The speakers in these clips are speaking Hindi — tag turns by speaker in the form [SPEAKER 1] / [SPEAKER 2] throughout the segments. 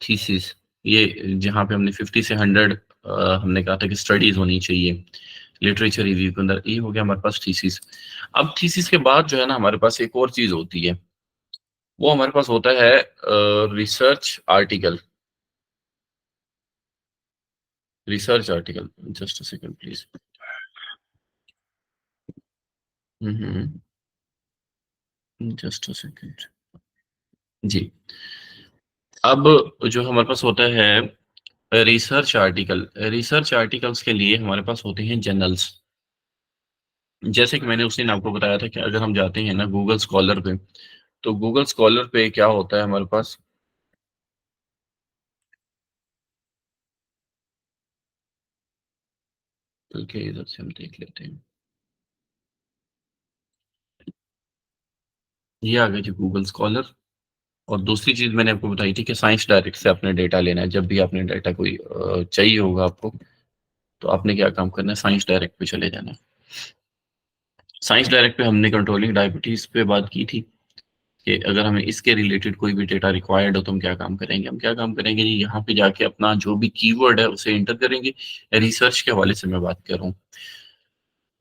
[SPEAKER 1] थीसिस, ये जहाँ पे हमने 50 से 100 हमने कहा था कि स्टडीज होनी चाहिए लिटरेचर रिव्यू के अंदर, ये हो गया हमारे पास थीसिस। अब थीसिस के बाद जो है ना हमारे पास एक और चीज होती है, वो हमारे पास होता है research article. Research article, just a second please. Just a second जी। अब जो हमारे पास होता है रिसर्च आर्टिकल्स के लिए हमारे पास होते हैं जर्नल्स। जैसे कि मैंने उस दिन आपको बताया था कि अगर हम जाते हैं ना गूगल स्कॉलर पे, तो गूगल स्कॉलर पे क्या होता है हमारे पास। ओके, इधर से हम देख लेते हैं। ये आ गया जी गूगल स्कॉलर। और दूसरी चीज मैंने आपको बताई थी कि साइंस डायरेक्ट से आपने डेटा लेना है। जब भी आपने डाटा कोई चाहिए होगा आपको, तो आपने क्या काम करना है, साइंस डायरेक्ट पे चले जाना है। साइंस डायरेक्ट पे हमने कंट्रोलिंग डायबिटीज पे बात की थी कि अगर हमें इसके रिलेटेड कोई भी डेटा रिक्वायर्ड हो तो हम क्या काम करेंगे जी, यहाँ पे जाके अपना जो भी कीवर्ड है उसे एंटर करेंगे। रिसर्च के हवाले से मैं बात कर रहा हूँ।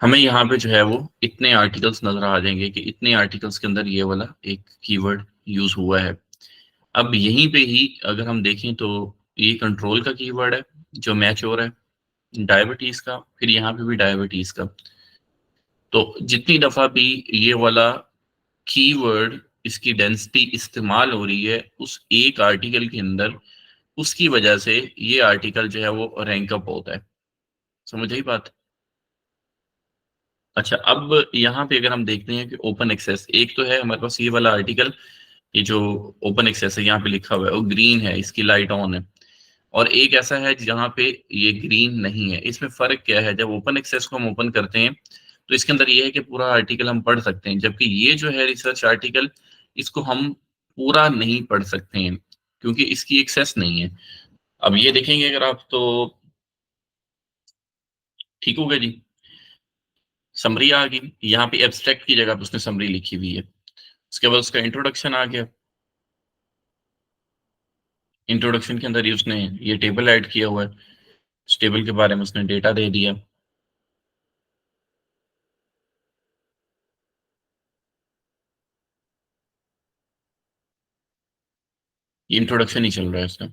[SPEAKER 1] हमें यहाँ पे जो है वो इतने आर्टिकल्स नजर आ जाएंगे कि इतने आर्टिकल्स के अंदर ये वाला एक कीवर्ड यूज हुआ है। अब यहीं पे ही अगर हम देखें तो ये कंट्रोल का कीवर्ड है जो मैच हो रहा है डायबिटीज का, फिर यहाँ पे भी डायबिटीज का। तो जितनी दफा भी ये वाला कीवर्ड, इसकी डेंसिटी इस्तेमाल हो रही है उस एक आर्टिकल के अंदर, उसकी वजह से ये आर्टिकल जो है वो रैंक अप होता है। समझ आई बात। अच्छा, अब यहाँ पे अगर हम देखते हैं कि ओपन एक्सेस, एक तो है हमारे पास ये वाला आर्टिकल, ये जो ओपन एक्सेस है यहाँ पे लिखा हुआ है वो ग्रीन है, इसकी लाइट ऑन है। और एक ऐसा है जहाँ पे ये ग्रीन नहीं है। इसमें फर्क क्या है, जब ओपन एक्सेस को हम ओपन करते हैं तो इसके अंदर ये है कि पूरा आर्टिकल हम पढ़ सकते हैं, जबकि ये जो है रिसर्च आर्टिकल, इसको हम पूरा नहीं पढ़ सकते हैं क्योंकि इसकी एक्सेस नहीं है। अब ये देखेंगे अगर आप तो ठीक होगा जी। समरी आ गई यहाँ पे, एब्स्ट्रैक्ट की जगह पे उसने समरी लिखी हुई है। उसके बाद उसका इंट्रोडक्शन आ गया। इंट्रोडक्शन के अंदर ही उसने ये टेबल ऐड किया हुआ है, उस टेबल के बारे में उसने डेटा दे दिया। ये इंट्रोडक्शन ही चल रहा है उसका।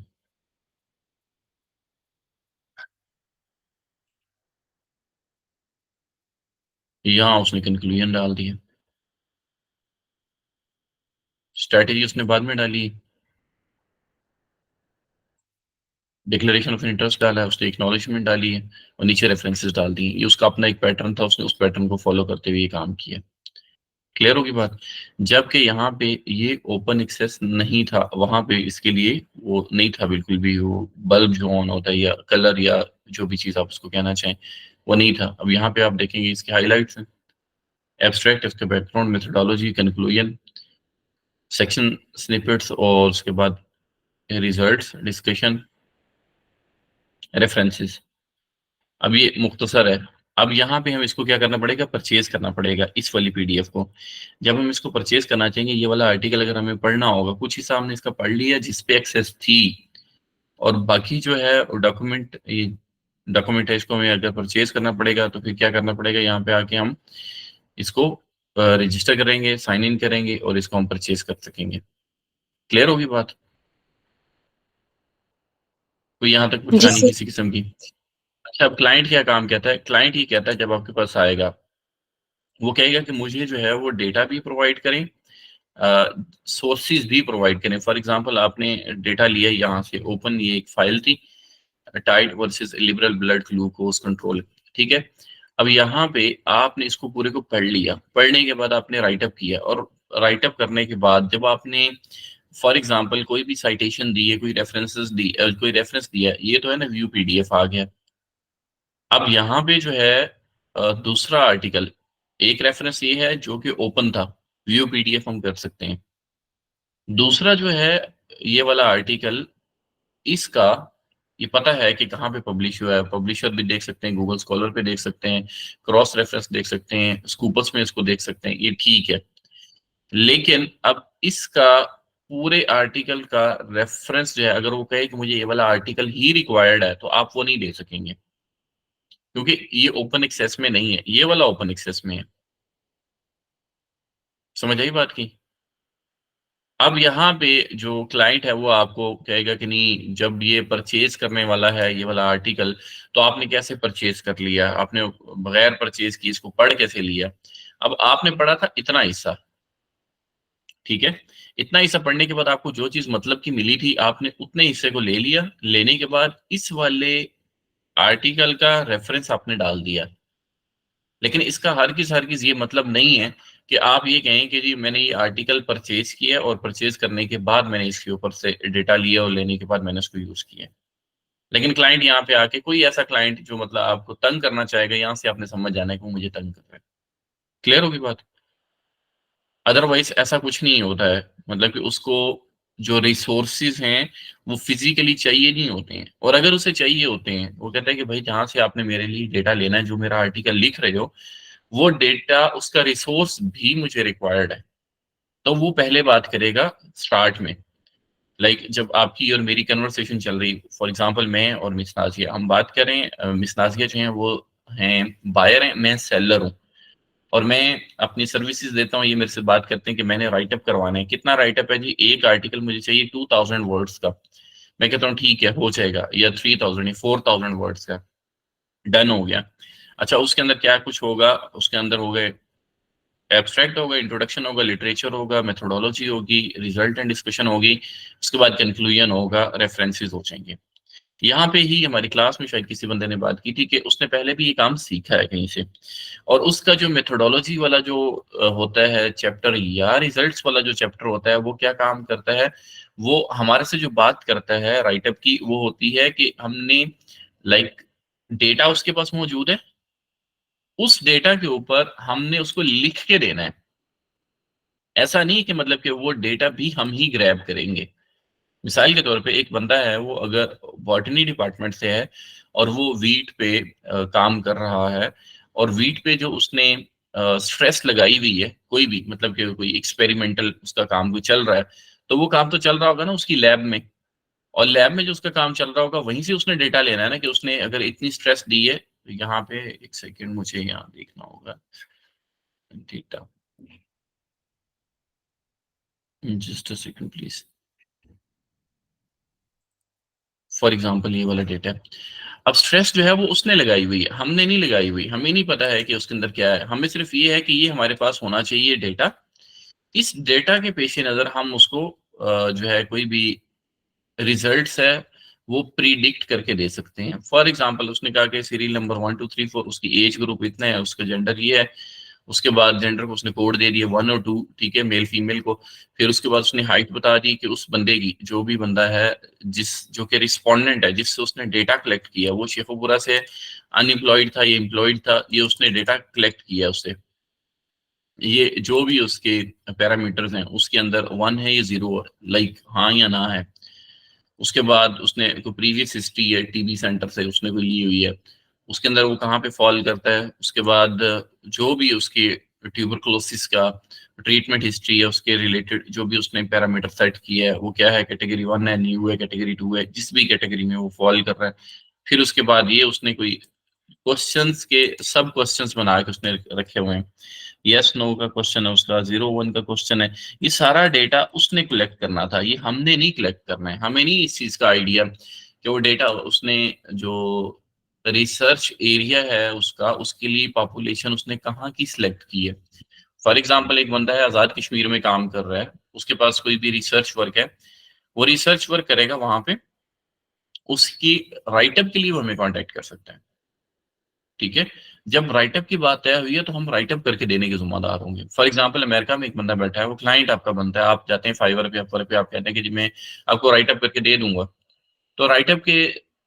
[SPEAKER 1] यहाँ उसने कंक्लूजन डाल दिया। स्ट्रैटेजी उसने बाद में डाली। डिक्लेरेशन ऑफ इंटरेस्ट डाला है उसने, एक्नॉलेजमेंट डाली है, और नीचे रेफरेंसेस डाल दी हैं। ये उसका अपना एक पैटर्न था, उसने उस पैटर्न को फॉलो करते हुए ये काम किया। क्लियर होगी बात। जबकि यहाँ पे ये ओपन एक्सेस नहीं था, वहां पे इसके लिए वो नहीं था बिल्कुल भी, वो बल्ब जो ऑन होता है या कलर या जो भी चीज आप उसको कहना चाहें वो नहीं था। अब यहाँ पे आप देखेंगे इसके हाईलाइट्स हैं, एब्स्ट्रैक्ट, इसके background, methodology, conclusion, section snippets, और उसके बाद रिजल्ट्स, डिस्कशन, रेफरेंसेस। अब ये मुख्तसर है। अब यहाँ पे हम इसको क्या करना पड़ेगा, परचेज करना पड़ेगा इस वाली पीडीएफ को। जब हम इसको परचेज करना चाहेंगे, ये वाला आर्टिकल अगर हमें पढ़ना होगा, कुछ हिस्सा हमने इसका पढ़ लिया जिस पे एक्सेस थी, और बाकी जो है डॉक्यूमेंट, ये डॉक्यूमेंट है, इसको हमें अगर परचेज करना पड़ेगा तो फिर क्या करना पड़ेगा, यहाँ पे आके हम इसको रजिस्टर करेंगे, साइन इन करेंगे और इसको हम परचेज कर सकेंगे। क्लियर होगी बात। कोई यहाँ तक
[SPEAKER 2] जी
[SPEAKER 1] परेशानी
[SPEAKER 2] सर।
[SPEAKER 1] किसी किस्म की। अच्छा, अब क्लाइंट क्या काम कहता है, क्लाइंट ही कहता है जब आपके पास आएगा, वो कहेगा कि मुझे जो है वो डेटा भी प्रोवाइड करें, सोर्सेज भी प्रोवाइड करें। फॉर एग्जांपल आपने डेटा लिया यहाँ से ओपन, ये एक फाइल थी, tight versus liberal blood glucose control, ठीक है। अब यहाँ पे आपने इसको पूरे को पढ़ लिया, पढ़ने के बाद आपने राइटअप किया, और राइटअप करने के बाद जब आपने फॉर एग्जांपल कोई भी साइटेशन दी है, कोई रेफरेंसेस दी, कोई रेफरेंस दिया, ये तो है ना व्यू पीडीएफ आ गया। अब यहाँ पे जो है दूसरा आर्टिकल, एक रेफरेंस ये है जो कि ओपन था, व्यू पीडीएफ हम कर सकते हैं। दूसरा जो है ये वाला आर्टिकल, इसका ये पता है कि कहाँ पे पब्लिश हुआ है, पब्लिशर भी देख सकते हैं, गूगल स्कॉलर पे देख सकते हैं, क्रॉस रेफरेंस देख सकते हैं, स्कूपस में इसको देख सकते हैं, ये ठीक है। लेकिन अब इसका पूरे आर्टिकल का रेफरेंस जो है, अगर वो कहे कि मुझे ये वाला आर्टिकल ही रिक्वायर्ड है, तो आप वो नहीं दे सकेंगे, क्योंकि ये ओपन एक्सेस में नहीं है, ये वाला ओपन एक्सेस में है। समझ आई बात की? अब यहाँ पे जो क्लाइंट है वो आपको कहेगा कि नहीं, जब ये परचेज करने वाला है ये वाला आर्टिकल, तो आपने कैसे परचेज कर लिया, आपने बगैर परचेज की इसको पढ़ कैसे लिया। अब आपने पढ़ा था इतना हिस्सा, ठीक है, इतना हिस्सा पढ़ने के बाद आपको जो चीज मतलब की मिली थी, आपने उतने हिस्से को ले लिया, लेने के बाद इस वाले आर्टिकल का रेफरेंस आपने डाल दिया। लेकिन इसका हरगिज ये मतलब नहीं है कि आप ये कहें कि जी मैंने ये आर्टिकल परचेज किया और परचेज करने के बाद मैंने इसके ऊपर से डेटा लिया और लेने के बाद मैंने उसको यूज किया। लेकिन क्लाइंट यहाँ पे आके, कोई ऐसा क्लाइंट जो मतलब आपको तंग करना चाहेगा, यहाँ से आपने समझ जाना है कि वो मुझे तंग कर रहा है। क्लियर होगी बात? अदरवाइज ऐसा कुछ नहीं होता है, मतलब कि उसको जो रिसोर्सिस हैं वो फिजिकली चाहिए नहीं होते हैं, और अगर उसे चाहिए होते हैं, वो कहता है कि भाई जहां से आपने मेरे लिए डेटा लेना है, जो मेरा आर्टिकल लिख रहे हो, वो डेटा उसका रिसोर्स भी मुझे रिक्वायर्ड है, तो वो पहले बात करेगा स्टार्ट में। लाइक जब आपकी और मेरी कन्वर्सेशन चल रही, फॉर एग्जांपल मैं और मिस नाजिया हम बात करें, मिस नाजिया जो है वो हैं बायर हैं, मैं सेलर हूँ, और मैं अपनी सर्विसेज देता हूँ, ये मेरे से बात करते हैं कि मैंने राइटअप करवाना है। कितना राइटअप है जी? एक आर्टिकल मुझे चाहिए 2000 वर्ड्स का। मैं कहता हूँ ठीक है हो जाएगा, या 3000 या 4000 वर्ड्स का। डन हो गया। अच्छा, उसके अंदर क्या कुछ होगा? उसके अंदर हो गए एब्स्ट्रैक्ट होगा, इंट्रोडक्शन होगा, लिटरेचर होगा, मेथोडोलॉजी होगी, रिजल्ट एंड डिस्कशन होगी, उसके बाद कंक्लूजन होगा, रेफरेंसेस हो जाएंगे। यहाँ पे ही हमारी क्लास में शायद किसी बंदे ने बात की थी कि उसने पहले भी ये काम सीखा है कहीं से, और उसका जो मेथोडोलॉजी वाला जो होता है चैप्टर, या रिजल्ट्स वाला जो चैप्टर होता है, वो क्या काम करता है, वो हमारे से जो बात करता है राइटअप की, वो होती है कि हमने लाइक डेटा उसके पास मौजूद है, उस डेटा के ऊपर हमने उसको लिख के देना है। ऐसा नहीं कि मतलब कि वो डेटा भी हम ही ग्रैब करेंगे। मिसाल के तौर पे एक बंदा है, वो अगर बॉटनी डिपार्टमेंट से है और वो वीट पे काम कर रहा है, और वीट पे जो उसने स्ट्रेस लगाई हुई है, कोई भी मतलब कि कोई एक्सपेरिमेंटल उसका काम कोई चल रहा है, तो वो काम तो चल रहा होगा ना उसकी लैब में, और लैब में जो उसका काम चल रहा होगा वहीं से उसने डेटा लेना है ना, कि उसने अगर इतनी स्ट्रेस दी है, तो यहाँ पे एक सेकेंड मुझे यहाँ देखना होगा data, just a second please. For example ये वाला डेटा है। अब स्ट्रेस जो है वो उसने लगाई हुई है, हमने नहीं लगाई हुई, हमें नहीं पता है कि उसके अंदर क्या है, हमें सिर्फ ये है कि ये हमारे पास होना चाहिए डेटा। इस डेटा के पेश नज़र हम उसको जो है कोई भी रिजल्ट्स है वो प्रीडिक्ट करके दे सकते हैं। फॉर एग्जांपल उसने कहा कि सीरियल नंबर 1 2 3 4, उसकी एज ग्रुप इतना है, उसका जेंडर ये है, उसके बाद जेंडर को उसने कोड दे दिया 1 और 2, ठीक है, मेल फीमेल को। फिर उसके बाद उसने हाइट बता दी कि उस बंदे की, जो भी बंदा है जिस जो कि रिस्पोंडेंट है जिससे उसने डेटा कलेक्ट किया, वो शेखुपुरा से अनएम्प्लॉयड था, ये एम्प्लॉयड था, ये उसने डेटा कलेक्ट किया उससे, ये जो भी उसके पैरामीटर्स हैं उसके अंदर 1 है या 0 है, लाइक हाँ या ना है। उसके बाद उसने कोई प्रीवियस हिस्ट्री है टीबी सेंटर से उसने कोई ली हुई है, उसके अंदर वो कहाँ पे फॉल करता है। उसके बाद जो भी उसकी ट्यूबरकुलोसिस का ट्रीटमेंट हिस्ट्री है, उसके रिलेटेड जो भी उसने पैरामीटर सेट किया है, वो क्या है, कैटेगरी 1 है, न्यू है, कैटेगरी 2 है, जिस भी कैटेगरी में वो फॉल कर रहा है। फिर उसके बाद ये उसने कोई क्वेश्चंस के सब क्वेश्चंस बना के उसने रखे हुए हैं। यस नो का क्वेश्चन है उसका, 0 1 का क्वेश्चन है। ये सारा डेटा उसने कलेक्ट करना था, ये हमने नहीं कलेक्ट करना है। हमें नहीं इस चीज का आइडिया कि वो डेटा उसने जो रिसर्च एरिया है उसका, उसके लिए पॉपुलेशन उसने कहाँ की सिलेक्ट की है। फॉर एग्जाम्पल एक बंदा है आजाद कश्मीर में काम कर रहा है, उसके पास कोई भी रिसर्च वर्क है, वो रिसर्च वर्क करेगा वहां पे, उसकी राइटअप के लिए वो हमें कांटेक्ट कर सकता है, ठीक है। जब राइटअप की बात तय हुई है तो हम राइटअप करके देने के जिम्मेदार होंगे। फॉर एग्जांपल अमेरिका में एक बंदा बैठा है, वो क्लाइंट आपका बनता है, आप जाते हैं फाइवर पे, अपवर पे, आप कहते हैं कि जी मैं आपको राइटअप करके दे दूंगा। तो राइटअप के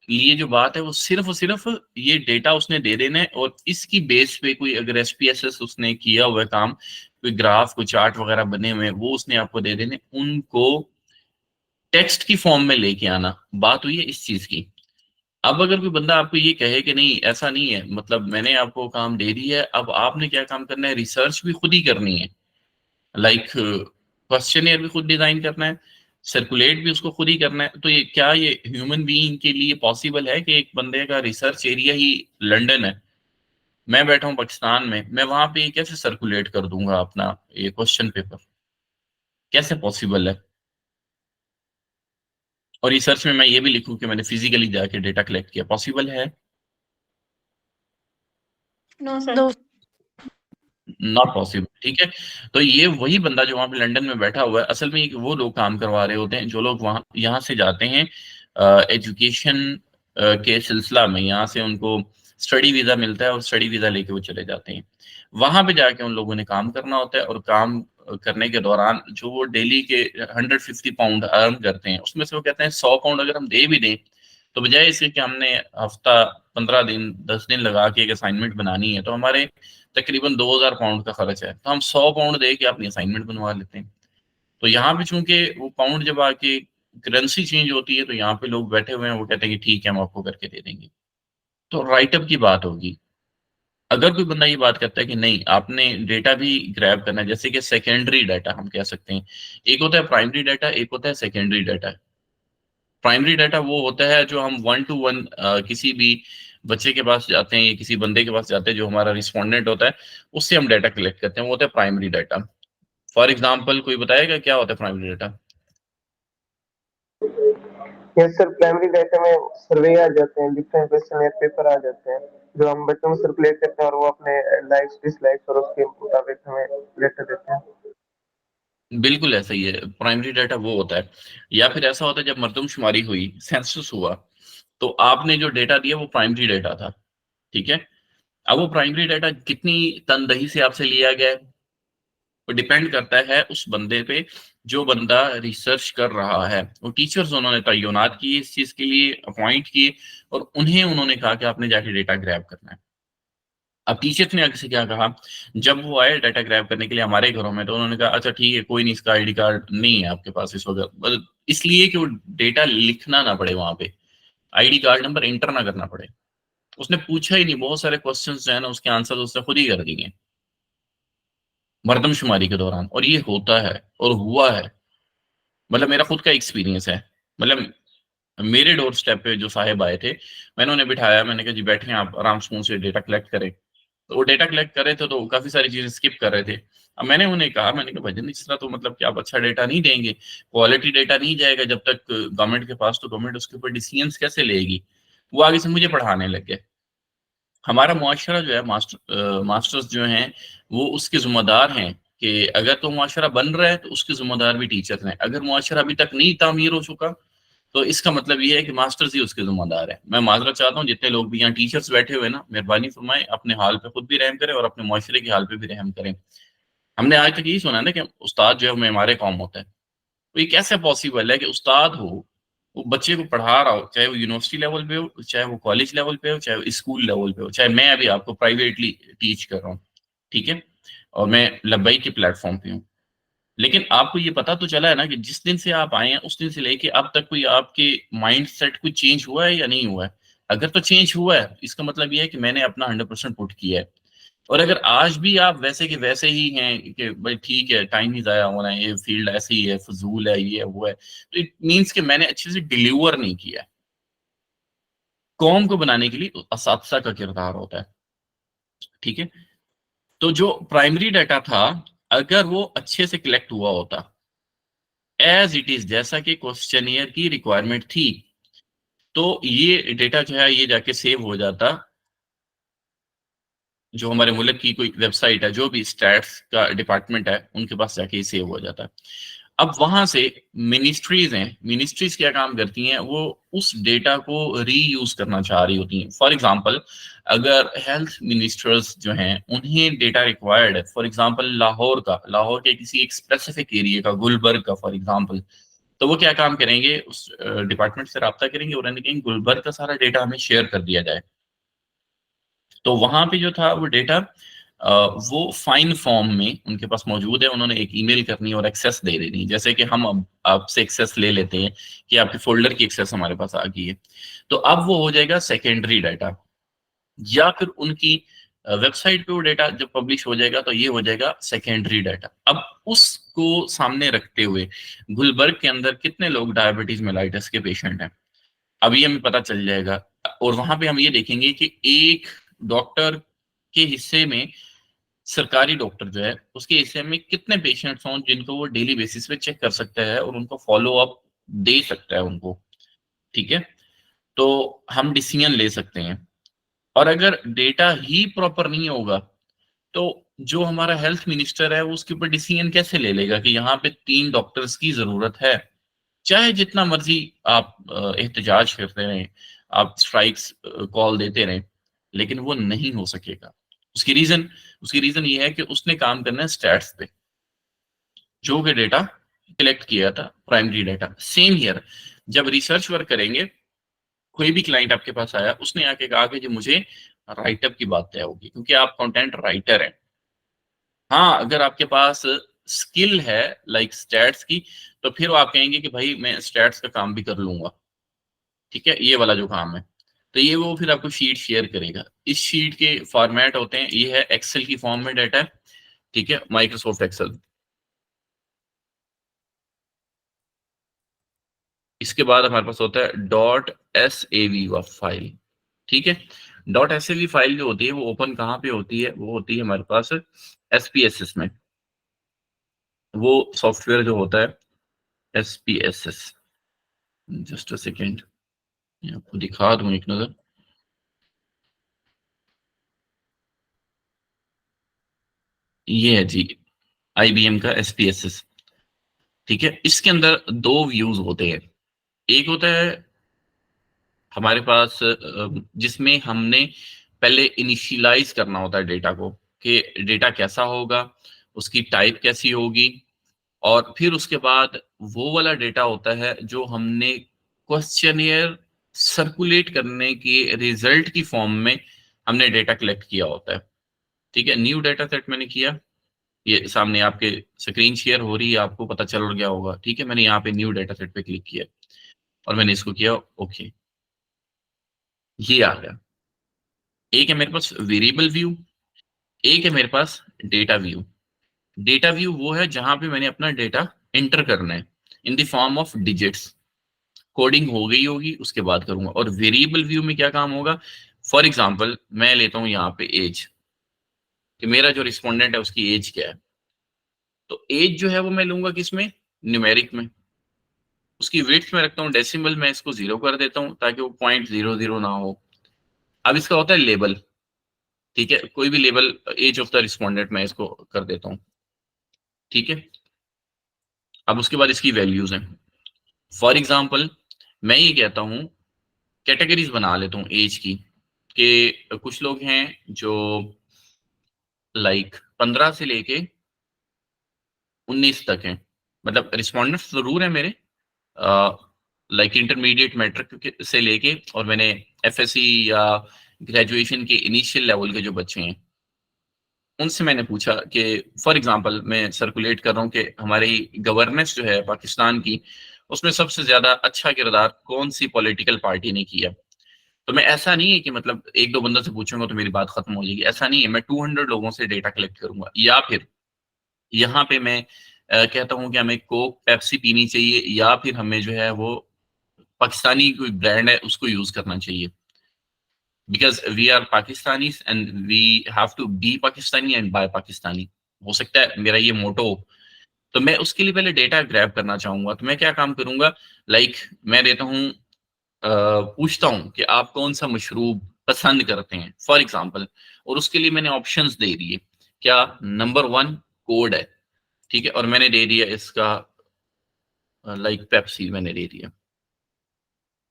[SPEAKER 1] लिए जो बात है वो सिर्फ और सिर्फ ये डेटा उसने दे देना है, और इसकी बेस पे कोई अगर एसपीएसएस उसने किया हुआ है काम, कोई ग्राफ कोई चार्ट वगैरह बने हुए हैं, वो उसने आपको दे देने, उनको टेक्स्ट की फॉर्म में लेके आना। बात हुई है इस चीज की। अब अगर कोई बंदा आपको ये कहे कि नहीं ऐसा नहीं है, मतलब मैंने आपको काम दे दी है, अब आपने क्या काम करना है, रिसर्च भी खुद ही करनी है, लाइक क्वेश्चनियर भी खुद डिजाइन करना है, सर्कुलेट भी उसको खुद ही करना है। तो ये क्या ये ह्यूमन बीइंग के लिए पॉसिबल है कि एक बंदे का रिसर्च एरिया ही लंदन है, मैं बैठा हूँ पाकिस्तान में, मैं वहां पे कैसे सर्कुलेट कर दूंगा अपना ये क्वेश्चन पेपर? कैसे पॉसिबल है? और रिसर्च में मैं ये भी लिखूं कि मैंने फिजिकली जाके डेटा कलेक्ट किया, पॉसिबल है?
[SPEAKER 2] No sir.
[SPEAKER 1] Not possible. ठीक है, तो ये वही बंदा जो वहां पे लंदन में बैठा हुआ है, असल में वो लोग काम करवा रहे होते हैं जो लोग वहां यहाँ से जाते हैं एजुकेशन के सिलसिला में, यहाँ से उनको स्टडी वीजा मिलता है और स्टडी वीजा लेके वो चले जाते हैं। वहां पे जाके उन लोगों ने काम करना होता है, और काम करने के दौरान जो वो डेली के 150 पाउंड अर्न करते हैं, उसमें से वो कहते हैं 100 पाउंड अगर हम दे भी दें, तो बजाय इसके कि हमने हफ्ता 15 दिन 10 दिन लगा के एक असाइनमेंट बनानी है, तो हमारे तकरीबन 2000 पाउंड का खर्च है, तो हम 100 पाउंड दे के अपनी असाइनमेंट बनवा लेते हैं। तो यहाँ पे चूंकि वो पाउंड जब आके करेंसी चेंज होती है, तो यहाँ पे लोग बैठे हुए हैं, वो कहते हैं कि ठीक है हम आपको करके दे देंगे। तो राइटअप की बात होगी। अगर कोई बंदा ये बात करता है कि नहीं आपने डेटा भी ग्रैब करना है, जैसे कि सेकेंडरी डाटा हम कह सकते हैं, एक होता है प्राइमरी डाटा, एक होता है सेकेंडरी डाटा। प्राइमरी डाटा वो होता है जो हम 1 to 1 किसी भी बच्चे के पास जाते हैं या किसी बंदे के पास जाते हैं जो हमारा रिस्पोंडेंट होता है, उससे हम डाटा कलेक्ट करते हैं, वो होता है प्राइमरी डाटा। फॉर एग्जाम्पल कोई बताएगा क्या होता है primary data?
[SPEAKER 3] Yes sir, primary data में सर्वे आ जाते हैं, डिफरेंट क्वेश्चन या पेपर आ जाते हैं जो हम बच्चों में सर्कुलेट करते हैं, और वो अपने लाइक्स डिसलाइक्स और उसके मुताबिक हमें लेटर देते हैं।
[SPEAKER 1] बिल्कुल ऐसा ही है, प्राइमरी डाटा वो होता है। या फिर ऐसा होता है जब मरदमशुमारी हुई, सेंसस हुआ, तो आपने जो डेटा दिया वो प्राइमरी डाटा था। ठीक है, अब वो प्राइमरी डाटा कितनी तनदही से आपसे लिया गया है, वो डिपेंड करता है उस बंदे पे जो बंदा रिसर्च कर रहा है। वो टीचर्स उन्होंने तैनात किए इस चीज के लिए, अपॉइंट किए, और उन्हें उन्होंने कहा कि आपने जाके डेटा ग्रैब करना है। अब टीचर्स ने आगे से क्या कहा, जब वो आए डाटा ग्रैब करने के लिए हमारे घरों में, तो उन्होंने कहा अच्छा ठीक है, कोई नहीं, इसका आईडी कार्ड नहीं है आपके पास इस वक्त, इसलिए कि वो डेटा लिखना ना पड़े वहां पे, आईडी कार्ड नंबर एंटर ना करना पड़े। उसने पूछा ही नहीं, बहुत सारे क्वेश्चंस जो है ना उसके आंसर उसने खुद ही कर दिए मरदमशुमारी के दौरान, और ये होता है और हुआ है। मतलब मेरा खुद का एक्सपीरियंस है। मतलब मेरे डोर स्टेप पे जो साहेब आए थे, मैंने उन्हें बिठाया, मैंने कहा जी बैठे आप आराम से डेटा कलेक्ट करें। तो वो डेटा कलेक्ट कर रहे थे, तो काफी सारी चीजें स्किप कर रहे थे। अब मैंने उन्हें कहा, मैंने कहा भजन इस तरह तो मतलब कि आप अच्छा डेटा नहीं देंगे, क्वालिटी डेटा नहीं जाएगा जब तक गवर्नमेंट के पास, तो गवर्नमेंट उसके ऊपर डिसीजंस कैसे लेगी? वो आगे से मुझे पढ़ाने लग गए। हमारा मुआशरा जो है, मास्टर्स जो हैं वो उसके जिम्मेदार हैं कि अगर तो मुआशरा बन रहा है तो उसके जिम्मेदार भी टीचर्स हैं। अगर मुआशरा अभी तक नहीं तामीर हो चुका, तो इसका मतलब ये है कि मास्टर्स ही उसके जिम्मेदार है। मैं माजरत चाहता हूँ जितने लोग भी यहाँ टीचर्स बैठे हुए ना, मेहरबानी फरमाए अपने हाल पे खुद भी रहम करें और अपने मुआशरे के हाल पे भी रहम करें। हमने आज तक यही सुना है ना कि उस्ताद जो है वो मेमारे कौम होता है। तो ये कैसे पॉसिबल है कि उस्ताद हो, वो बच्चे को पढ़ा रहा हो, चाहे वो यूनिवर्सिटी लेवल पे हो, चाहे वो कॉलेज लेवल पे हो, चाहे वो स्कूल लेवल पे हो, चाहे मैं अभी आपको प्राइवेटली टीच कर रहा हूँ, ठीक है, और मैं लब्बई के प्लेटफॉर्म पे हूँ। लेकिन आपको ये पता तो चला है ना कि जिस दिन से आप आए हैं उस दिन से लेके अब तक कोई आपके माइंड सेट कोई चेंज हुआ है या नहीं हुआ है? अगर तो चेंज हुआ है, इसका मतलब ये है कि मैंने अपना 100% पुट किया है। और अगर आज भी आप वैसे के वैसे ही हैं कि भाई ठीक है टाइम ही जाया होना है, ये फील्ड ऐसे ही है, फजूल है, ये है वो है, तो इट मीन्स कि मैंने अच्छे से डिलीवर नहीं किया है। कौम को बनाने के लिए असातिज़ा का किरदार होता है। ठीक है, तो जो प्राइमरी डाटा था, अगर वो अच्छे से कलेक्ट हुआ होता एज इट इज, जैसा कि क्वेश्चनियर की रिक्वायरमेंट थी, तो ये डेटा जो है ये जाके सेव हो जाता, जो हमारे मुल्क की कोई वेबसाइट है, जो भी स्टैट्स का डिपार्टमेंट है उनके पास जाके ये सेव हो जाता है। अब वहां से मिनिस्ट्रीज हैं, मिनिस्ट्रीज क्या काम करती हैं, वो उस डेटा को रीयूज करना चाह रही होती हैं। फॉर एग्जांपल, अगर हेल्थ मिनिस्टर्स जो हैं उन्हें डेटा रिक्वायर्ड है, फॉर एग्जांपल लाहौर का, लाहौर के किसी एक स्पेसिफिक एरिया का, गुलबर्ग का फॉर एग्जांपल, तो वो क्या काम करेंगे, उस डिपार्टमेंट से रब्ता करेंगे और उन्हें कहेंगे गुलबर्ग का सारा डेटा हमें शेयर कर दिया जाए। तो वहां पे जो था वो डेटा वो फाइन फॉर्म में उनके पास मौजूद है, उन्होंने एक ईमेल करनी है और एक्सेस दे देनी है। जैसे कि हम अब आपसे एक्सेस ले लेते हैं कि आपके फोल्डर की एक्सेस हमारे पास आ गई है, तो अब वो हो जाएगा सेकेंडरी डाटा। या फिर उनकी वेबसाइट पे वो डेटा जब पब्लिश हो जाएगा तो ये हो जाएगा सेकेंडरी डाटा। अब उसको सामने रखते हुए गुलबर्ग के अंदर कितने लोग डायबिटीज मेलाइटिस के पेशेंट हैं, अब ये हमें पता चल जाएगा। और वहां पे हम ये देखेंगे कि एक डॉक्टर के हिस्से में, सरकारी डॉक्टर जो है उसके हिस्से में कितने पेशेंट्स हों जिनको वो डेली बेसिस पे चेक कर सकता है और उनको फॉलो अप दे सकता है उनको। ठीक है, तो हम डिसीजन ले सकते हैं। और अगर डेटा ही प्रॉपर नहीं होगा तो जो हमारा हेल्थ मिनिस्टर है वो उसके ऊपर डिसीजन कैसे ले लेगा कि यहाँ पे 3 डॉक्टर्स की जरूरत है। चाहे जितना मर्जी आप एहतजाज करते रहें, आप स्ट्राइक्स कॉल देते रहें, लेकिन वो नहीं हो सकेगा। उसकी रीजन उसकी रीजन ये है कि उसने काम करना है स्टैट्स पे, जो कि डेटा कलेक्ट किया था, प्राइमरी डाटा। सेम हियर, जब रिसर्च वर्क करेंगे, कोई भी क्लाइंट आपके पास आया, उसने आके कहा कि जी मुझे राइटअप की बात तय होगी क्योंकि आप कंटेंट राइटर हैं। हाँ, अगर आपके पास स्किल है लाइक स्टैट्स की, तो फिर वो आप कहेंगे कि भाई मैं स्टैट्स का काम भी कर लूंगा। ठीक है, ये वाला जो काम है, तो ये वो फिर आपको शीट शेयर करेगा। इस शीट के फॉर्मेट होते हैं, ये है एक्सेल की फॉर्म में डाटा है। ठीक है, माइक्रोसॉफ्ट एक्सेल। इसके बाद हमारे पास होता है dot S A V file. ठीक है, dot S A V file जो होती है वो ओपन कहाँ पे होती है, वो होती है हमारे पास एस पी एस एस में। वो सॉफ्टवेयर जो होता है S P S S, just a second, आपको दिखा दूं एक नजर। ये है जी आईबीएम का एस पी एस एस। ठीक है, इसके अंदर दो व्यूज होते हैं। एक होता है हमारे पास जिसमें हमने पहले इनिशियलाइज करना होता है डेटा को, कि डेटा कैसा होगा, उसकी टाइप कैसी होगी। और फिर उसके बाद वो वाला डेटा होता है जो हमने क्वेश्चनियर सर्कुलेट करने के रिजल्ट की फॉर्म में हमने डेटा कलेक्ट किया होता है। ठीक है, न्यू डेटा सेट मैंने किया, ये सामने आपके स्क्रीन शेयर हो रही है, आपको पता चल गया होगा। ठीक है, मैंने यहाँ पे न्यू डेटा सेट पे क्लिक किया और मैंने इसको किया ओके, ये आ गया। एक है मेरे पास वेरिएबल व्यू, एक है मेरे पास डेटा व्यू। डेटा व्यू वो है जहां पे मैंने अपना डेटा एंटर करना है in the form of digits. Coding हो गई होगी उसके बाद करूंगा। और वेरिएबल व्यू में क्या काम होगा, फॉर एग्जांपल मैं लेता हूं यहाँ पे एज, कि मेरा जो रिस्पोंडेंट है उसकी एज क्या है। तो एज जो है वो मैं लूंगा किसमें, न्यूमेरिक में। उसकी वेट्स में रखता हूँ डेसिमल में, इसको 0 कर देता हूँ ताकि वो 0.00 ना हो। अब इसका होता है लेबल। ठीक है, कोई भी label, age of the respondent मैं इसको कर देता हूँ। ठीक है, अब उसके बाद इसकी वैल्यूज हैं। फॉर एग्जाम्पल मैं ये कहता हूँ, कैटेगरीज बना लेता हूँ एज की, कि कुछ लोग हैं जो लाइक 15 से लेके 19 तक हैं। मतलब रिस्पॉन्डेंट्स जरूर है मेरे, लाइक इंटरमीडिएट मैट्रिक से लेके, और मैंने एफएससी या ग्रेजुएशन के इनिशियल लेवल के जो बच्चे हैं उनसे मैंने पूछा कि फॉर एग्जांपल मैं सर्कुलेट कर रहा हूँ कि हमारी गवर्नेंस जो है पाकिस्तान की, उसमें सबसे ज्यादा अच्छा किरदार कौन सी पॉलिटिकल पार्टी ने किया। तो मैं, ऐसा नहीं है कि मतलब एक दो बंदों से पूछूंगा तो मेरी बात खत्म हो जाएगी, ऐसा नहीं है। मैं 200 लोगों से डेटा कलेक्ट करूंगा। या फिर यहाँ पे मैं कहता हूँ कि हमें कोक पेप्सी पीनी चाहिए, या फिर हमें जो है वो पाकिस्तानी कोई ब्रांड है उसको यूज करना चाहिए, because we are Pakistani and we have to be Pakistani and buy Pakistani. हो सकता है मेरा ये मोटो हो। तो मैं उसके लिए पहले डेटा ग्रैब करना चाहूंगा। तो मैं क्या काम करूंगा, लाइक मैं देता हूँ, पूछता हूँ कि आप कौन सा मशरूब पसंद करते हैं फॉर एग्जाम्पल, और उसके लिए मैंने ऑप्शंस दे दिए। क्या, नंबर 1 कोड है। ठीक है, और मैंने दे दिया इसका लाइक पेप्सी मैंने दे दिया।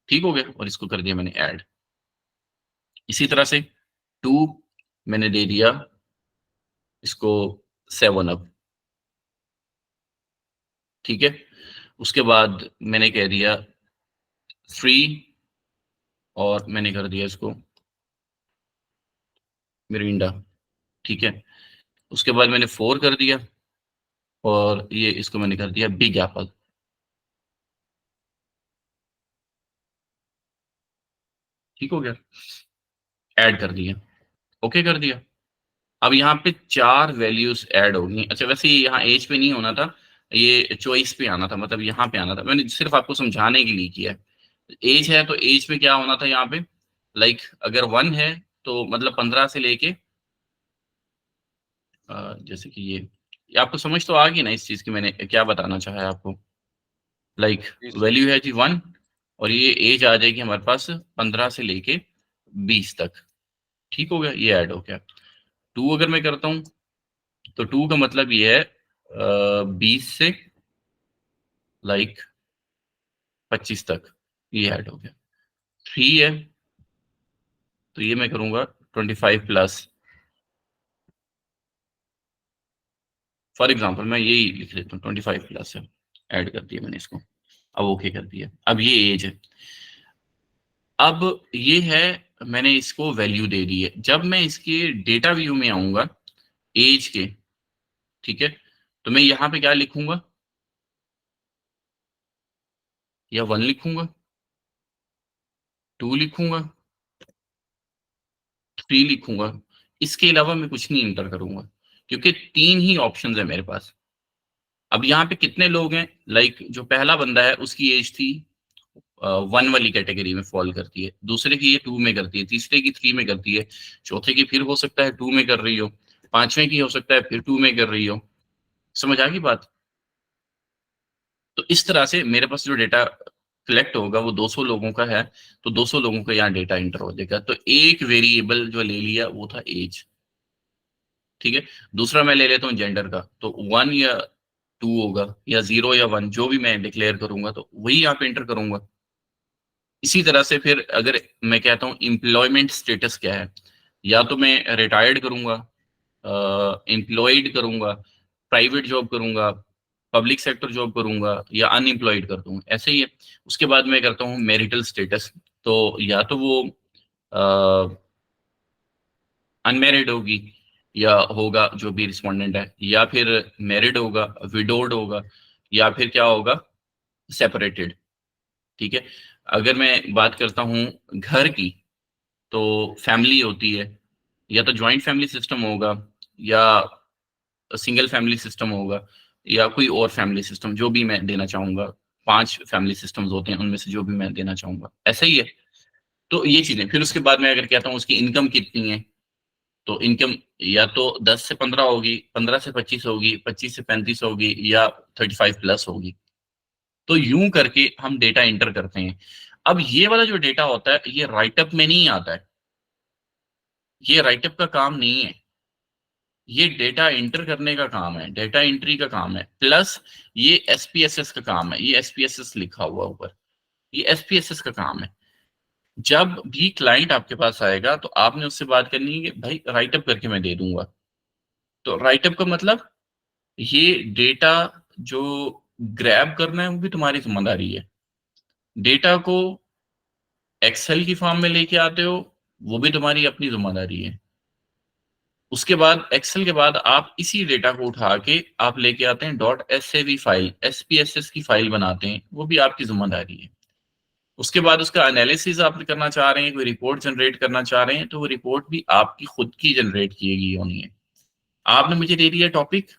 [SPEAKER 1] ठीक हो गया, और इसको कर दिया मैंने ऐड। इसी तरह से 2 मैंने दे दिया इसको 7 अप। ठीक है, उसके बाद मैंने कह दिया 3, और मैंने कर दिया इसको मिरिंडा। ठीक है, उसके बाद मैंने 4 कर दिया, और ये इसको मैंने कर दिया बिग एप्पल। ठीक हो गया, ऐड कर दिया, ओके कर दिया। अब यहाँ पे 4 वैल्यूज ऐड होगी। अच्छा वैसे ये यहाँ एज पे नहीं होना था, ये चॉइस पे आना था, मतलब यहाँ पे आना था, मैंने सिर्फ आपको समझाने के लिए किया है। एज है तो एज पे क्या होना था यहाँ पे, लाइक अगर 1 है तो मतलब 15 से लेके जैसे कि ये आपको समझ तो आ गई ना इस चीज की, मैंने क्या बताना चाहा है आपको। लाइक
[SPEAKER 2] जी सर।
[SPEAKER 1] वैल्यू है जी 1 और ये एज आ जाएगी हमारे पास 15 से लेके 20 तक। ठीक हो गया, ये ऐड हो गया। 2 अगर मैं करता हूँ तो 2 का मतलब ये है 20 से लाइक 25 तक, ये ऐड हो गया। 3 है तो ये मैं करूंगा 25 प्लस, फॉर एग्जाम्पल मैं यही लिख लेता हूँ 25 प्लस है, ऐड कर दिया मैंने इसको, अब ओके कर दिया। अब ये एज है, अब ये है, मैंने इसको वैल्यू दे दी है। जब मैं इसके डेटा व्यू में आऊंगा एज के, ठीक है, तो मैं यहाँ पे क्या लिखूंगा, या 1 लिखूंगा, 2 लिखूंगा, 3 लिखूंगा, इसके अलावा मैं कुछ नहीं इंटर करूंगा, क्योंकि 3 ही ऑप्शंस है मेरे पास। अब यहाँ पे कितने लोग हैं, लाइक जो पहला बंदा है उसकी एज थी 1 वाली कैटेगरी में फॉल करती है, दूसरे की ये 2 में करती है, तीसरे की 3 में करती है, चौथे की फिर हो सकता है 2 में कर रही हो, पांचवें की हो सकता है फिर 2 में कर रही हो। समझ आ गई बात। तो इस तरह से मेरे पास जो डेटा कलेक्ट होगा वो 200 लोगों का है, तो 200 लोगों का यहाँ डेटा इंटर हो जाएगा। तो एक वेरिएबल जो ले लिया वो था एज, ठीक है। दूसरा मैं ले लेता हूँ जेंडर का, तो 1 या 2 होगा, या 0 या 1 जो भी मैं डिक्लेयर करूंगा तो वही यहाँ पे इंटर करूंगा। इसी तरह से फिर अगर मैं कहता हूँ एम्प्लॉयमेंट स्टेटस क्या है, या तो मैं रिटायर्ड करूंगा, एम्प्लॉयड करूंगा, प्राइवेट जॉब करूंगा, पब्लिक सेक्टर जॉब करूंगा, या अनएम्प्लॉयड कर दूंगा, ऐसे ही है। उसके बाद मैं करता हूँ मैरिटल स्टेटस, तो या तो वो अनमैरिड होगी या होगा जो भी रिस्पोंडेंट है, या फिर मैरिड होगा, विडोड होगा, या फिर क्या होगा, सेपरेटेड। ठीक है। अगर मैं बात करता हूँ घर की, तो फैमिली होती है, या तो जॉइंट फैमिली सिस्टम होगा, या सिंगल फैमिली सिस्टम होगा, या कोई और फैमिली सिस्टम जो भी मैं देना चाहूंगा। 5 फैमिली सिस्टम्स होते हैं, उनमें से जो भी मैं देना चाहूंगा, ऐसा ही है। तो ये चीजें, फिर उसके बाद मैं अगर कहता हूँ उसकी इनकम कितनी है, तो इनकम या तो 10 से 15 होगी, 15 से 25 होगी, 25 से 35 होगी, या 35 प्लस होगी। तो यूं करके हम डेटा इंटर करते हैं। अब ये वाला जो डेटा होता है ये राइटअप में नहीं आता है, ये राइटअप का काम नहीं है, ये डेटा इंटर करने का काम है, डेटा एंट्री का काम है, प्लस ये एसपीएसएस का काम है, ये एसपीएसएस लिखा हुआ ऊपर, ये एसपीएसएस का काम है। जब भी क्लाइंट आपके पास आएगा तो आपने उससे बात करनी है कि भाई राइटअप करके मैं दे दूंगा। तो राइटअप का मतलब ये डेटा जो ग्रैब करना है वो भी तुम्हारी जिम्मेदारी है। डेटा को एक्सेल की फॉर्म में लेके आते हो, वो भी तुम्हारी अपनी जिम्मेदारी है। उसके बाद एक्सेल के बाद आप इसी डेटा को उठा के आप लेके आते हैं डॉट एसएवी फाइल, एसपीएसएस की फाइल बनाते हैं, वो भी आपकी जिम्मेदारी है। उसके बाद उसका एनालिसिस आप करना चाह रहे हैं, कोई रिपोर्ट जनरेट करना चाह रहे हैं, तो वो रिपोर्ट भी आपकी खुद की जनरेट की गई होनी है। आपने मुझे दे दिया टॉपिक,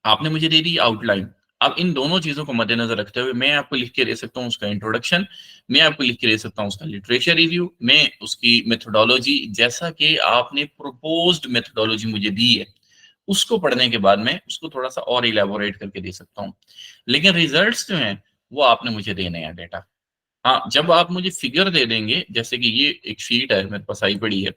[SPEAKER 1] आपने मुझे दे दी आउटलाइन। अब इन दोनों चीजों को मद्देनजर रखते हुए मैं आपको लिख के दे सकता हूँ उसका इंट्रोडक्शन, मैं आपको लिख के दे सकता हूँ उसका लिटरेचर रिव्यू, मैं उसकी मेथोडोलॉजी, जैसा कि आपने प्रोपोज्ड मेथोडोलॉजी मुझे दी है, उसको पढ़ने के बाद मैं उसको थोड़ा सा और इलेबोरेट करके दे सकता हूँ। लेकिन रिजल्ट्स जो हैं वो आपने मुझे देने हैं डेटा। हाँ, जब आप मुझे फिगर दे देंगे, जैसे कि ये एक शीट है मेरे पास आई पड़ी है,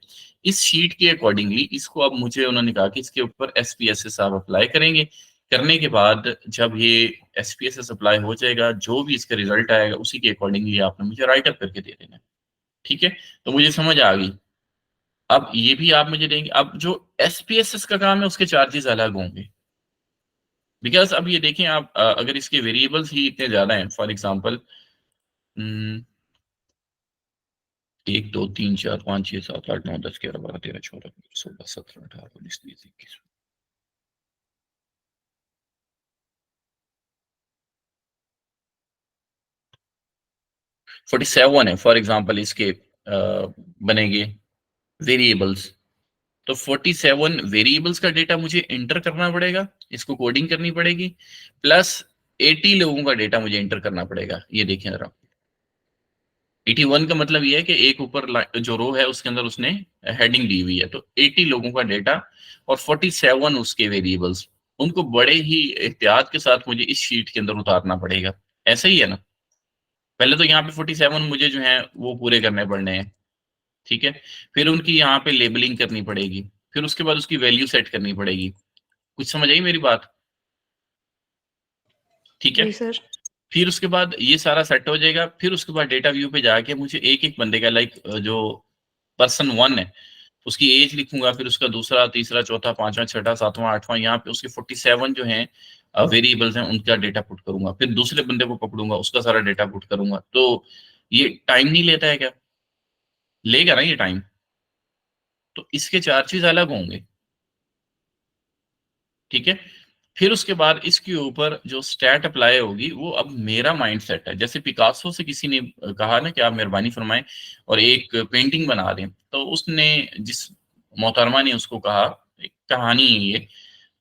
[SPEAKER 1] इस शीट के अकॉर्डिंगली इसको अब मुझे उन्होंने कहा कि इसके ऊपर एसपीएसएस आप अप्लाई करेंगे। करने के बाद जब ये एसपीएसएस अप्लाई हो जाएगा, जो भी इसका रिजल्ट आएगा उसी के अकॉर्डिंगली आपने मुझे राइट अप करके दे देना है। ठीक है, तो मुझे समझ आ गई। अब ये भी आप मुझे देंगे। अब जो एसपीएसएस का काम है उसके चार्जेस अलग होंगे, बिकॉज अब ये देखें आप, अगर इसके वेरिएबल्स ही इतने ज्यादा हैं, फॉर एग्जाम्पल 1 2 3 4 5 6 7 8 9 10 11 12 13 14 15 16 17 18 19 20 21 47 है फॉर एग्जाम्पल इसके बनेंगे वेरिएबल्स। तो 47 वेरिएबल्स का डेटा मुझे एंटर करना पड़ेगा, इसको कोडिंग करनी पड़ेगी, प्लस 80 लोगों का डेटा मुझे एंटर करना पड़ेगा। ये देखिए जरा, 81 का मतलब ये है कि एक ऊपर जो रो है उसके अंदर उसने हेडिंग दी हुई है, तो 80 लोगों का डेटा और 47 उसके वेरिएबल्स, उनको बड़े ही एहतियात के साथ मुझे इस शीट के अंदर उतारना पड़ेगा। ऐसा ही है ना? पहले तो यहाँ पे 47 मुझे जो है वो पूरे करने पड़ने हैं, ठीक है। फिर उनकी यहाँ पे लेबलिंग करनी पड़ेगी, फिर उसके बाद उसकी वैल्यू सेट करनी पड़ेगी। कुछ समझ आई मेरी बात? ठीक है।
[SPEAKER 2] जी सर।
[SPEAKER 1] फिर उसके बाद ये सारा सेट हो जाएगा, फिर उसके बाद डेटा व्यू पे जाके मुझे एक एक बंदे का लाइक जो पर्सन 1 है उसकी एज लिखूंगा, फिर उसका दूसरा, तीसरा, चौथा, पांचवा, छठा, सातवां, आठवां, यहाँ पे उसके 47 जो हैं वेरिएबल्स हैं उनका डेटा पुट करूंगा, फिर दूसरे बंदे को पकड़ूंगा, उसका सारा डेटा पुट करूंगा। तो ये टाइम नहीं लेता है क्या? लेगा ना ये टाइम, तो इसके चार्जेस अलग होंगे, ठीक है। फिर उसके बाद इसके ऊपर जो स्टैट अप्लाई होगी वो अब मेरा माइंड सेट है। जैसे पिकासो से किसी ने कहा ना कि आप मेहरबानी फरमाएं और एक पेंटिंग बना दें, तो उसने जिस मोहतरमा ने उसको कहा, एक कहानी है ये,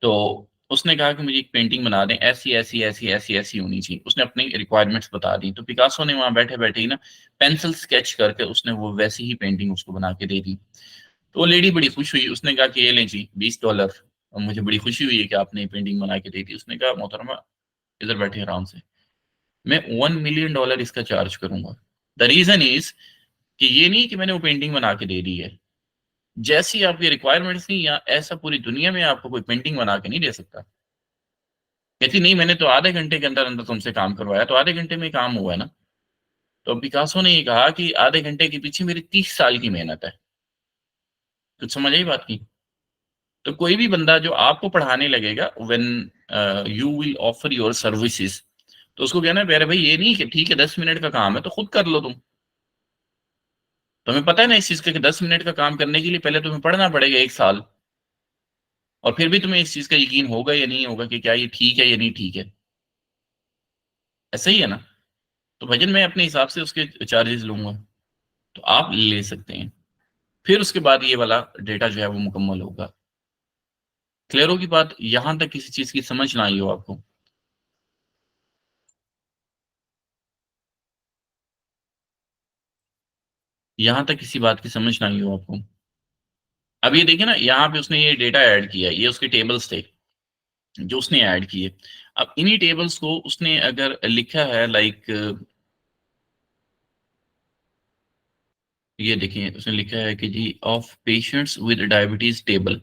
[SPEAKER 1] तो उसने कहा कि मुझे एक पेंटिंग बना दें, ऐसी ऐसी ऐसी ऐसी ऐसी होनी चाहिए। उसने अपनी रिक्वायरमेंट्स बता दी, तो पिकासो ने वहां बैठे बैठे ही ना पेंसिल स्केच करके उसने वो वैसी ही पेंटिंग उसको बना के दे दी। तो वो लेडी बड़ी खुश हुई, उसने कहा कि ये लें जी $20, और मुझे बड़ी खुशी हुई है कि आपने पेंटिंग बना के दे दी। उसने कहा मोहतरमा इधर बैठे आराम से, मैं $1 मिलियन इसका चार्ज करूंगा। द रीजन इज कि ये नहीं कि मैंने वो पेंटिंग बना के दे दी है, जैसी आपकी रिक्वायरमेंट्स थी या ऐसा पूरी दुनिया में आपको कोई पेंटिंग बना के नहीं दे सकता। कहती नहीं, मैंने तो आधे घंटे के अंदर अंदर तुमसे काम करवाया, तो आधे घंटे में काम हुआ है ना। तो पिकासो ने ये कहा कि आधे घंटे के पीछे मेरी 30 साल की मेहनत है। कुछ समझ आई बात की? तो कोई भी बंदा जो आपको पढ़ाने लगेगा, when you will offer your services, तो उसको कहना है प्यारे भाई ये नहीं कि ठीक है 10 मिनट का काम है तो खुद कर लो तुम। तुम्हें पता है ना इस चीज का कि 10 मिनट का काम करने के लिए पहले तुम्हें पढ़ना पड़ेगा 1 साल, और फिर भी तुम्हें इस चीज का यकीन होगा या नहीं होगा कि क्या ये ठीक है या नहीं ठीक है। ऐसा ही है ना? तो भजन मैं अपने हिसाब से उसके चार्जेस लूंगा, तो आप ले सकते हैं। फिर उसके बाद ये वाला डेटा जो है वो मुकम्मल होगा। क्लियर होगी बात? यहां तक किसी चीज की समझ ना आई हो आपको? यहां तक किसी बात की समझ ना आई हो आपको? अब ये देखिए ना, यहाँ पे उसने ये डेटा ऐड किया, ये उसके टेबल्स थे जो उसने ऐड किए। अब इन्हीं टेबल्स को उसने अगर लिखा है लाइक, ये देखिए उसने लिखा है कि जी of patients with diabetes table,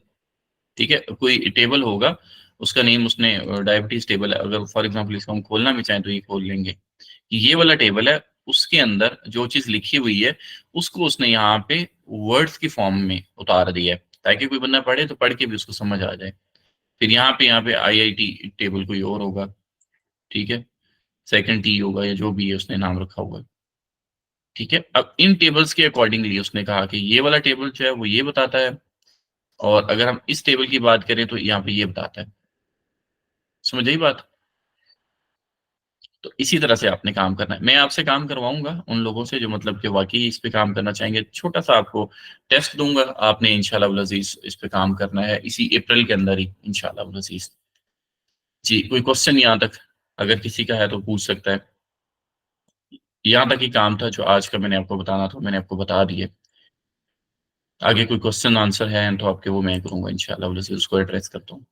[SPEAKER 1] ठीक है। कोई टेबल होगा, उसका नेम उसने डायबिटीज टेबल है। अगर फॉर एग्जांपल इसको हम खोलना भी चाहें तो ये खोल लेंगे कि ये वाला टेबल है। उसके अंदर जो चीज लिखी हुई है उसको उसने यहाँ पे वर्ड्स की फॉर्म में उतार दिया है, ताकि कोई बंदा पढ़े तो पढ़ के भी उसको समझ आ जाए। फिर यहाँ पे आईआईटी टेबल कोई और होगा, ठीक है, सेकंड टी होगा या जो भी है उसने नाम रखा हुआ है, ठीक है। अब इन टेबल्स के अकॉर्डिंगली उसने कहा कि ये वाला टेबल जो है वो ये बताता है, और अगर हम इस टेबल की बात करें तो यहाँ पे ये बताता है। समझ आई बात? तो इसी तरह से आपने काम करना है। मैं आपसे काम करवाऊंगा उन लोगों से जो मतलब कि वाकई इस पे काम करना चाहेंगे। छोटा सा आपको टेस्ट दूंगा, आपने इंशाल्लाह वल अजीज इस पे काम करना है इसी अप्रैल के अंदर ही इंशाल्लाह वल अजीज। जी, कोई क्वेश्चन यहाँ तक अगर किसी का है तो पूछ सकता है। यहाँ तक ही काम था जो आज का मैंने आपको बताना था, मैंने आपको बता दिए। आगे कोई क्वेश्चन आंसर है तो आपके वो मैं करूंगा इंशाल्लाह वल अजीज, उसको एड्रेस करता हूँ।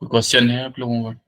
[SPEAKER 1] कोई क्वेश्चन है आप लोगों का?